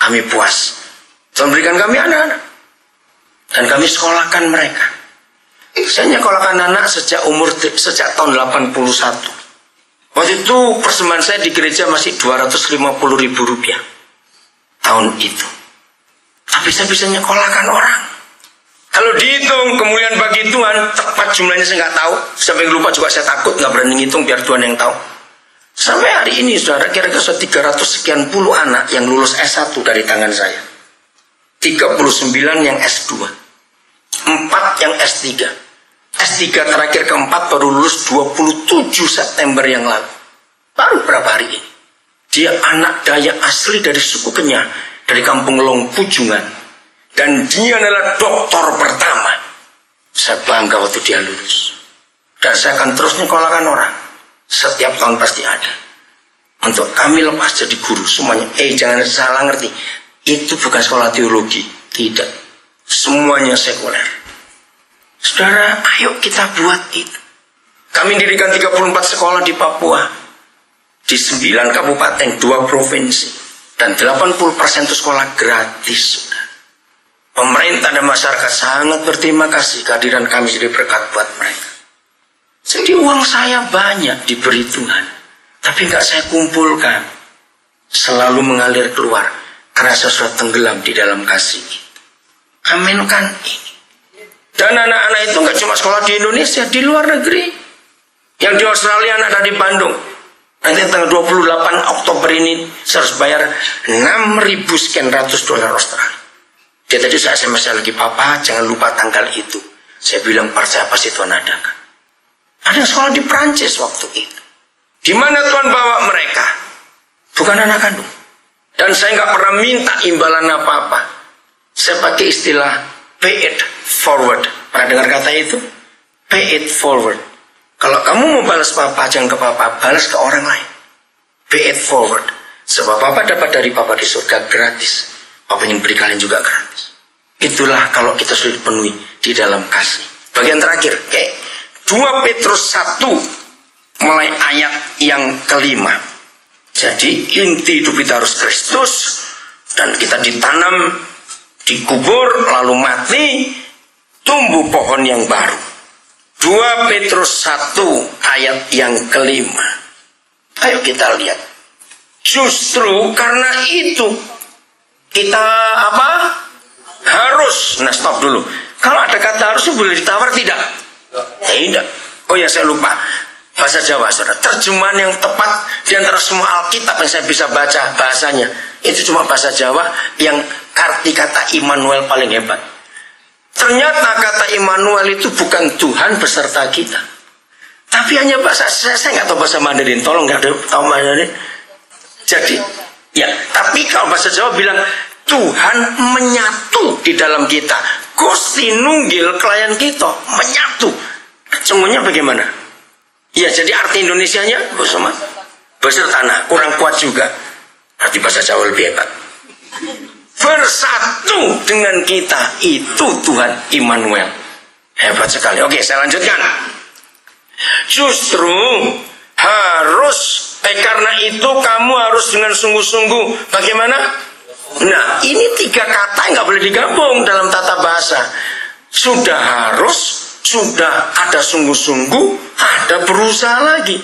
Kami puas. Tuhan berikan kami anak-anak. Dan kami sekolahkan mereka. Saya nyekolahkan anak sejak tahun 81. Waktu itu persembahan saya di gereja masih 250.000 rupiah. Tahun itu. Tapi saya bisa nyekolahkan orang. Kalau dihitung kemuliaan bagi Tuhan, tepat jumlahnya saya nggak tahu. Sampai lupa juga saya takut, nggak berani ngitung biar Tuhan yang tahu. Sampai hari ini saudara, kira-kira 300 sekian puluh anak yang lulus S1 dari tangan saya. 39 yang S2. 4 yang S3. S3 terakhir keempat baru lulus 27 September yang lalu. Baru berapa hari ini. Dia anak Dayak asli dari suku Kenyah, dari kampung Long Pujungan. Dan dia adalah doktor pertama. Saya bangga waktu dia lulus. Dan saya akan terus nyekolahkan orang. Setiap tahun pasti ada. Untuk kami lepas jadi guru semuanya. Jangan salah ngerti. Itu bukan sekolah teologi. Tidak. Semuanya sekuler. Saudara, ayo kita buat itu. Kami dirikan 34 sekolah di Papua. Di 9 kabupaten, 2 provinsi. Dan 80% itu sekolah gratis. Saudara. Pemerintah dan masyarakat sangat berterima kasih kehadiran kami jadi berkat buat mereka. Jadi uang saya banyak diberi Tuhan. Tapi nggak saya kumpulkan. Selalu mengalir keluar. Karena saya sudah tenggelam di dalam kasih itu. Aminkan ini. Dan anak-anak itu nggak cuma sekolah di Indonesia, di luar negeri. Yang di Australia ada di Bandung. Nanti tanggal 28 Oktober ini saya harus bayar 6.000 sekian ratus dolar Australia. Dia tadi saya SMS lagi, Papa jangan lupa tanggal itu. Saya bilang, percaya pasti Tuhan adakan. Ada sekolah di Prancis waktu itu. Di mana Tuhan bawa mereka? Bukan anak kandung. Dan saya nggak pernah minta imbalan apa-apa. Saya pakai istilah pay it forward. Pernah dengar kata itu? Pay it forward. Kalau kamu mau balas Papa, jangan ke Papa, balas ke orang lain. Pay it forward. Sebab Papa dapat dari Papa di surga gratis. Papa ingin beri kalian juga gratis. Itulah kalau kita sudah dipenuhi di dalam kasih. Bagian terakhir, 2 Petrus 1 mulai ayat yang kelima. Jadi inti hidup kita harus Kristus. Dan kita ditanam, dikubur, lalu mati, tumbuh pohon yang baru. 2 Petrus 1 ayat yang kelima. Ayo kita lihat. Justru karena itu kita harus. Nah stop dulu. Kalau ada kata harus boleh ditawar tidak? Tidak. Oh ya saya lupa. Bahasa Jawa saudara. Terjemahan yang tepat di antara semua Alkitab yang saya bisa baca bahasanya. Itu cuma bahasa Jawa yang arti kata Immanuel paling hebat. Ternyata kata Immanuel itu bukan Tuhan beserta kita. Tapi hanya bahasa, saya nggak tahu bahasa Mandarin. Tolong nggak tahu Mandarin. Jadi, ya, tapi kalau bahasa Jawa bilang Tuhan menyatu di dalam kita. Gusti nunggil klien kita menyatu. Sungguhnya bagaimana? Ya, jadi arti Indonesianya bersama beserta. Nah, kurang kuat juga. Arti bahasa Jawa lebih hebat. Bersatu dengan kita itu Tuhan Immanuel. Hebat sekali. Oke, saya lanjutkan. Justru harus karena itu kamu harus dengan sungguh-sungguh. Bagaimana? Nah, ini 3 kata nggak boleh digabung dalam tata bahasa. Sudah harus, sudah ada sungguh-sungguh, ada berusaha lagi.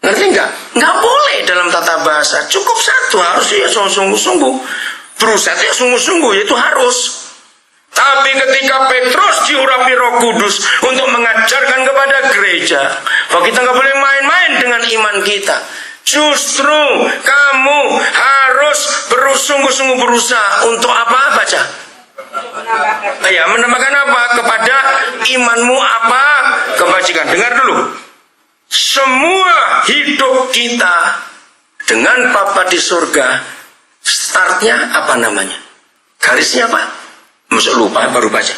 Ngerti nggak? Nggak boleh dalam tata bahasa. Cukup satu, harus ya sungguh-sungguh. Berusaha ya sungguh-sungguh, yaitu harus. Tapi ketika Petrus diurapi Roh Kudus untuk mengajarkan kepada gereja bahwa kita nggak boleh main-main dengan iman kita. Justru kamu harus bersungguh-sungguh berusaha untuk apa? Baca. Ya, menambahkan apa? Kepada imanmu apa? Kebajikan. Dengar dulu. Semua hidup kita dengan Bapa di surga, startnya apa namanya? Garisnya apa? Masuk lupa baru baca.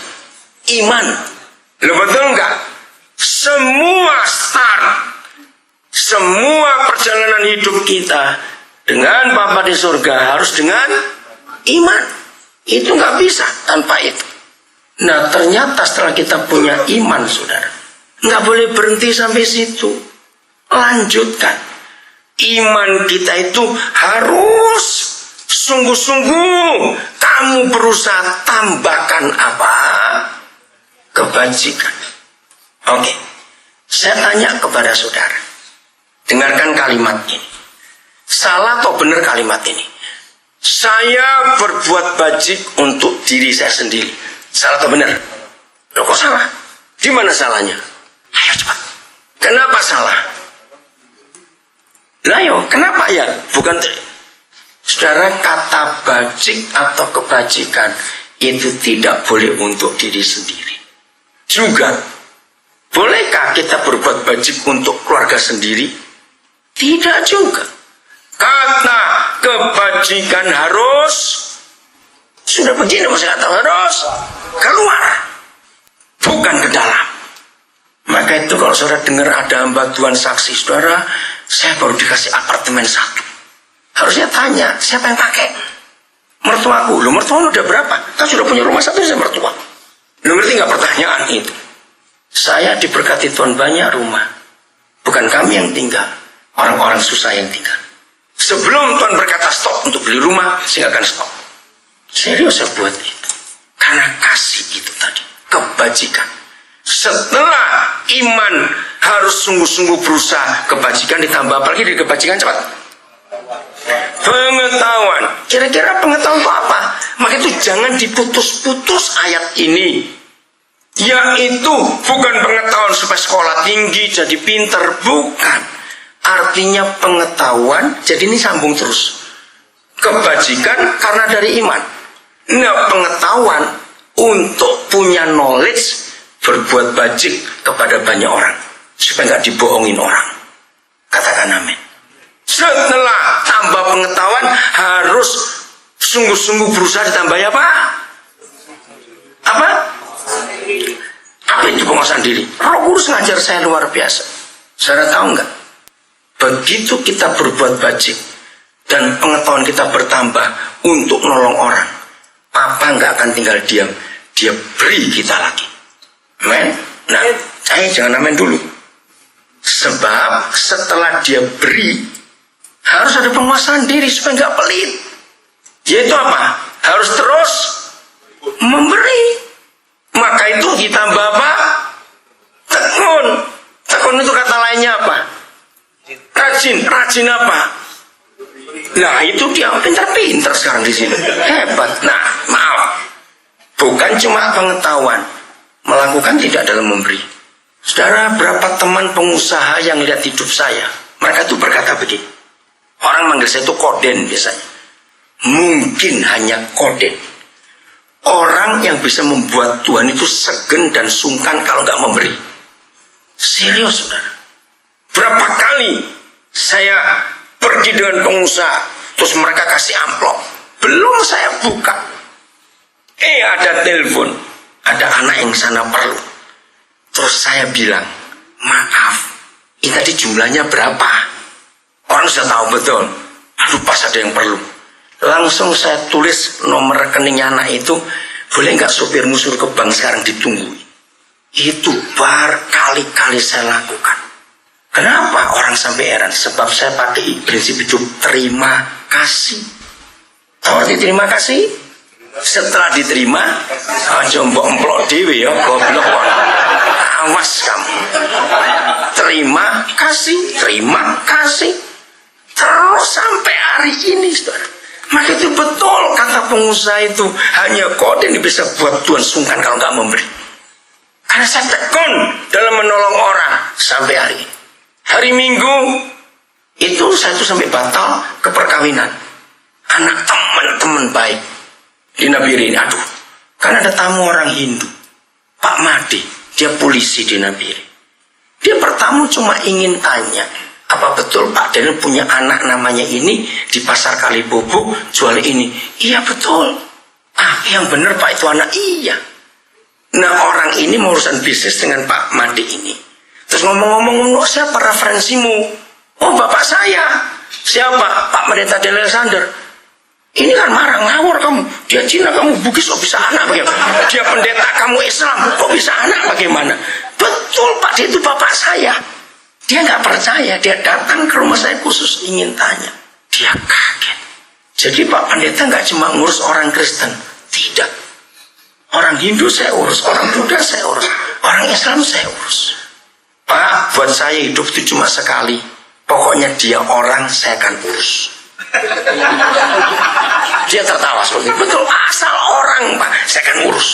Iman. Lo betul enggak? Semua start, semua perjalanan hidup kita dengan Bapa di surga harus dengan iman. Itu nggak bisa tanpa itu. Nah ternyata setelah kita punya iman saudara, nggak boleh berhenti sampai situ. Lanjutkan. Iman kita itu harus sungguh-sungguh kamu berusaha tambahkan apa? Kebajikan. Oke. Saya tanya kepada saudara. Dengarkan kalimat ini. Salah atau benar kalimat ini? Saya berbuat bajik untuk diri saya sendiri. Salah atau benar? Loh kok salah? Di mana salahnya? Ayo cepat. Kenapa salah? Lah yo, kenapa ya? Bukan, saudara, kata bajik atau kebajikan itu tidak boleh untuk diri sendiri. Juga, bolehkah kita berbuat bajik untuk keluarga sendiri? Tidak juga. Kata kebajikan harus, sudah begini maksudnya, kata harus keluar, bukan ke dalam. Maka itu kalau saudara dengar ada hamba Tuhan saksi, saudara, saya baru dikasih apartemen 1. Harusnya tanya, siapa yang pakai? Mertuaku. Loh, mertua udah berapa? Kan sudah punya rumah 1, saya mertua. Lu ngerti nggak pertanyaan itu? Saya diberkati Tuhan banyak rumah. Bukan kami yang tinggal, orang-orang susah yang tinggal. Sebelum Tuhan berkata stop untuk beli rumah, saya akan stop. Serius saya buat itu. Karena kasih itu tadi, kebajikan. Setelah iman harus sungguh-sungguh berusaha, kebajikan ditambah apalagi dari kebajikan cepat. Pengetahuan. Kira-kira pengetahuan itu apa? Maka itu jangan diputus-putus ayat ini. Yaitu bukan pengetahuan supaya sekolah tinggi jadi pinter, bukan. Artinya pengetahuan, jadi ini sambung terus. Kebajikan karena dari iman. Nah, pengetahuan untuk punya knowledge berbuat bajik kepada banyak orang supaya nggak dibohongin orang. Katakan amin. Setelah tambah pengetahuan harus sungguh-sungguh berusaha ditambah apa? Apa? Apa itu penguasaan diri? Roh Kudus ngajar saya luar biasa. Saudara tahu nggak? Begitu kita berbuat bajik dan pengetahuan kita bertambah untuk nolong orang, Papa nggak akan tinggal diam. Dia beri kita lagi. Amen. Nah, jangan amen dulu. Sebab setelah dia beri, harus ada penguasaan diri supaya nggak pelit. Yaitu apa? Harus terus memberi. Maka itu ditambah apa? Tekun. Tekun itu kata lainnya apa? Rajin. Rajin apa? Nah, itu dia pintar-pintar sekarang di sini. Hebat. Nah, maaf. Bukan cuma pengetahuan, melakukan tidak dalam memberi. Saudara, berapa teman pengusaha yang lihat hidup saya, mereka itu berkata begini. Orang manggil saya itu koden biasanya. Mungkin hanya koden. Orang yang bisa membuat Tuhan itu segen dan sungkan kalau nggak memberi. Serius, saudara. Berapa kali saya pergi dengan pengusaha, terus mereka kasih amplop, belum saya buka, ada telepon, ada anak yang sana perlu. Terus saya bilang, maaf, ini tadi jumlahnya berapa? Orang sudah tahu betul. Aduh, pas ada yang perlu. Langsung saya tulis nomor rekeningnya anak itu. Boleh nggak supirmu suruh ke bank sekarang ditunggu? Itu berkali-kali saya lakukan. Kenapa orang sampai heran? Sebab saya pakai prinsip hidup terima kasih. Tahu arti terima kasih? Setelah diterima, jombok emplok dewe ya, goblok. Awas kamu. Terima kasih, terima kasih. Terus sampai hari ini, saudara. Maka itu betul kata pengusaha itu, hanya kode yang bisa buat Tuhan sungkan kalau nggak memberi. Karena saya tekun dalam menolong orang sampai hari ini. Hari Minggu itu saya tuh sampai batal ke perkawinan anak teman-teman baik di Nabire ini. Aduh, kan ada tamu orang Hindu, Pak Made, dia polisi di Nabire. Dia pertama cuma ingin tanya, apa betul Pak Daniel punya anak namanya ini di pasar Kalibobo jual ini? Iya betul. Yang benar Pak itu anak. Iya. Nah, orang ini mau urusan bisnis dengan Pak Made ini. Terus ngomong-ngomong, siapa referensimu? Oh, bapak saya. Siapa? Pak Pendeta Daniel Alexander. Ini kan marah, ngawur kamu. Dia Cina, kamu Bugis, kok bisa anak bagaimana? Dia pendeta, kamu Islam, kok bisa anak bagaimana? Betul Pak, dia itu bapak saya. Dia nggak percaya, dia datang ke rumah saya khusus ingin tanya. Dia kaget. Jadi Pak Pendeta nggak cuma ngurus orang Kristen, tidak. Orang Hindu saya urus, orang Buddha saya urus, orang Islam saya urus. Pak, buat saya hidup itu cuma sekali. Pokoknya dia orang, saya akan urus. Dia tertawa seperti itu. Betul, asal orang Pak, saya akan urus.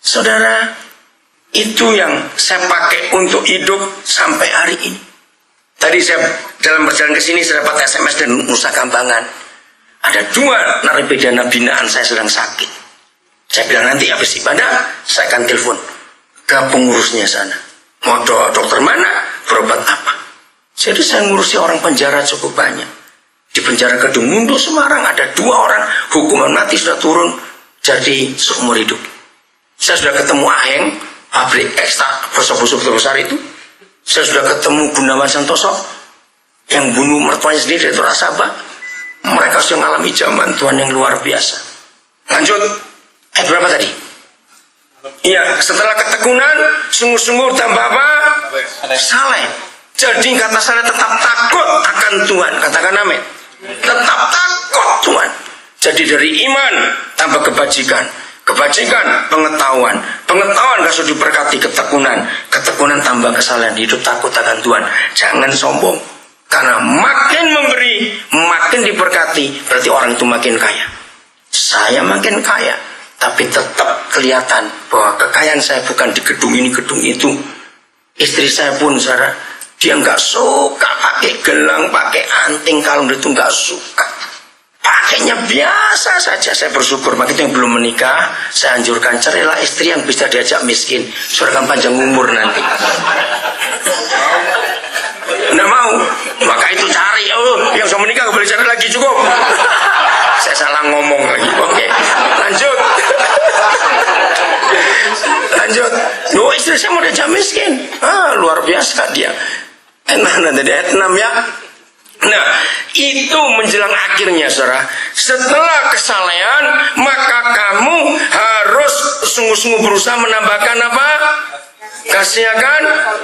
Saudara, Itu yang saya pakai untuk hidup sampai hari ini. Tadi saya dalam perjalanan ke sini saya dapat SMS dari Nusa Kambangan. Ada 2 narapidana binaan saya sedang sakit. Saya bilang nanti habis ibadah saya akan telepon ke pengurusnya sana. Mau dokter mana? Berobat apa? Jadi saya ngurusi orang penjara cukup banyak. Di penjara Kedung Mundu Semarang ada 2 orang hukuman mati sudah turun jadi seumur hidup. Saya sudah ketemu Aheng, pabrik ekstra bosok-bosok besar itu. Saya sudah ketemu Gunawan Santoso yang bunuh mertuanya sendiri dari Sabah. Mereka sudah mengalami zaman Tuhan yang luar biasa. Lanjut, berapa tadi? Iya, setelah ketekunan, sungguh-sungguh tambah apa? Saleh. Jadi kata Saleh tetap takut akan Tuhan. Katakan amin. Tetap takut Tuhan. Jadi dari iman tambah kebajikan. Kebajikan, pengetahuan. Pengetahuan kasih diberkati ketekunan. Ketekunan tambah kesalahan. Hidup takut akan Tuhan. Jangan sombong. Karena makin memberi, makin diberkati. Berarti orang itu makin kaya. Saya makin kaya. Tapi tetap kelihatan bahwa kekayaan saya bukan di gedung ini, gedung itu. Istri saya pun, saudara, dia nggak suka pakai gelang, pakai anting, kalung itu nggak suka. Pakainya biasa saja. Saya bersyukur. Maka itu yang belum menikah, saya anjurkan carilah istri yang bisa diajak miskin. Surga panjang umur nanti. Nggak mau. Maka itu cari. Oh, yang sudah menikah nggak boleh cari lagi, cukup. Saya salah ngomong lagi. Oke, lanjut. Lanjut. Loh, istri saya mau diajak miskin. Luar biasa dia. Nanti di ayat 6 ya. Nah, itu menjelang akhirnya, saudara. Setelah kesalehan, maka kamu harus sungguh-sungguh berusaha menambahkan apa? Kasih akan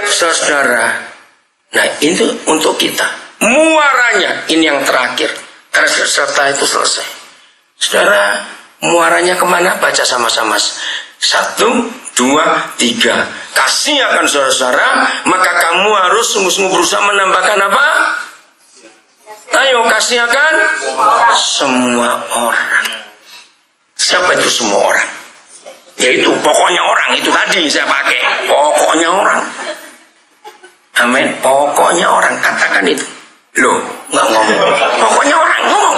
saudara. Nah, itu untuk kita. Muaranya, ini yang terakhir. Karena setelah itu selesai. Saudara, muaranya kemana? Baca sama-sama. 1, 2, 3. Kasih akan saudara-saudara, maka kamu harus sungguh-sungguh berusaha menambahkan apa? Ayo, kasih akan semua orang. Siapa itu semua orang? Yaitu pokoknya orang, itu tadi saya pakai. Pokoknya orang. Amin. Pokoknya orang, katakan itu. Loh, nggak ngomong. Pokoknya orang, ngomong.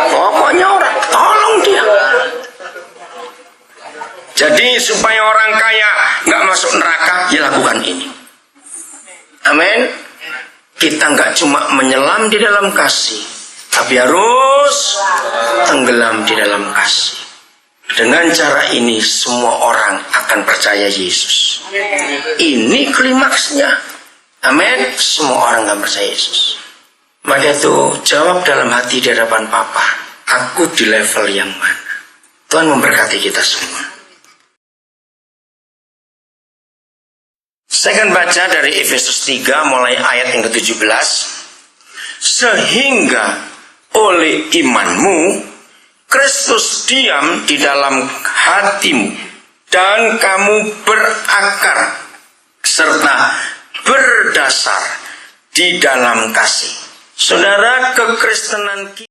Pokoknya orang, tolong dia. Jadi supaya orang kaya nggak masuk neraka, ya lakukan ini. Amin. Kita nggak cuma menyelam di dalam kasih, tapi harus tenggelam di dalam kasih. Dengan cara ini semua orang akan percaya Yesus. Ini klimaksnya. Amin. Semua orang akan percaya Yesus. Maka itu jawab dalam hati di hadapan Papa, aku di level yang mana? Tuhan memberkati kita semua. Saya akan baca dari Efesus 3 mulai ayat yang ke-17. Sehingga oleh imanmu Kristus diam di dalam hatimu dan kamu berakar serta berdasar di dalam kasih. Saudara, kekristenan kita